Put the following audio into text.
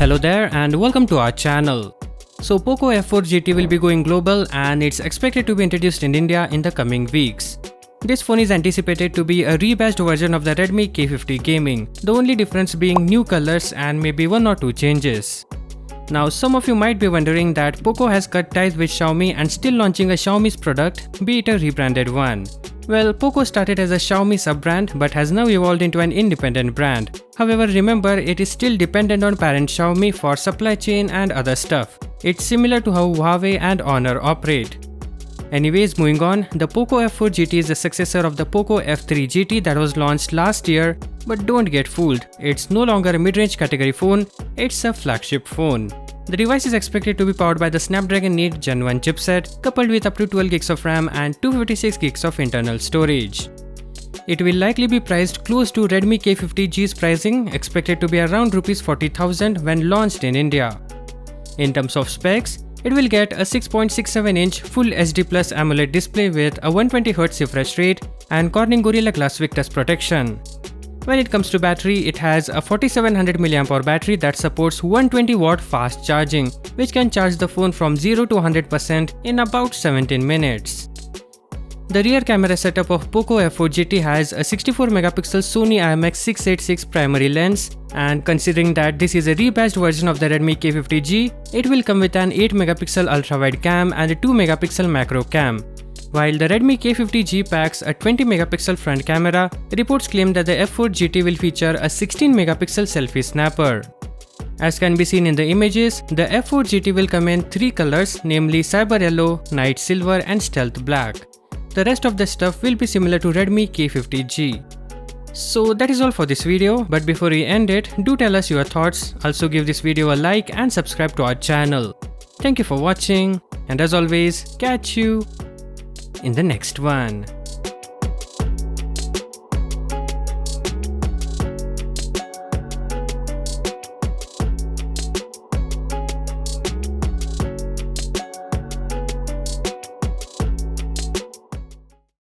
Hello there and welcome to our channel. So Poco F4 Gt will be going global and it's expected to be introduced in India in the coming weeks. This phone is anticipated to be a rebadged version of the Redmi K50 Gaming, the only difference being new colors and maybe one or two changes. Now some of you might be wondering that Poco has cut ties with Xiaomi and still launching a Xiaomi's product, be it a rebranded one. Well, Poco started as a Xiaomi sub-brand but has now evolved into an independent brand. However, remember it is still dependent on parent Xiaomi for supply chain and other stuff. It's similar to how Huawei and Honor operate. Anyways, moving on, the Poco F4 Gt is the successor of the Poco F3 Gt that was launched last year, but don't get fooled, it's no longer a mid-range category phone, it's a flagship phone. The device is expected to be powered by the Snapdragon 8 Gen 1 chipset, coupled with up to 12 GB of RAM and 256 GB of internal storage. It will likely be priced close to Redmi K50G's pricing, expected to be around Rs 40,000 when launched in India. In terms of specs, it will get a 6.67-inch Full HD Plus Amoled display with a 120Hz refresh rate and Corning Gorilla Glass Victus protection. When it comes to battery, it has a 4700 mAh battery that supports 120W fast charging, which can charge the phone from 0 to 100% in about 17 minutes. The rear camera setup of Poco F4 Gt has a 64MP Sony IMX686 primary lens, and considering that this is a rebadged version of the Redmi K50G, it will come with an 8MP ultra-wide cam and a 2MP macro cam. While the Redmi K50G packs a 20MP front camera, reports claim that the F4 Gt will feature a 16MP selfie snapper. As can be seen in the images, the F4 Gt will come in 3 colors, namely Cyber Yellow, Night Silver and Stealth Black. The rest of the stuff will be similar to Redmi K50G. So that is all for this video, but before we end it, do tell us your thoughts, also give this video a like and subscribe to our channel. Thank you for watching, and as always, catch you in the next one.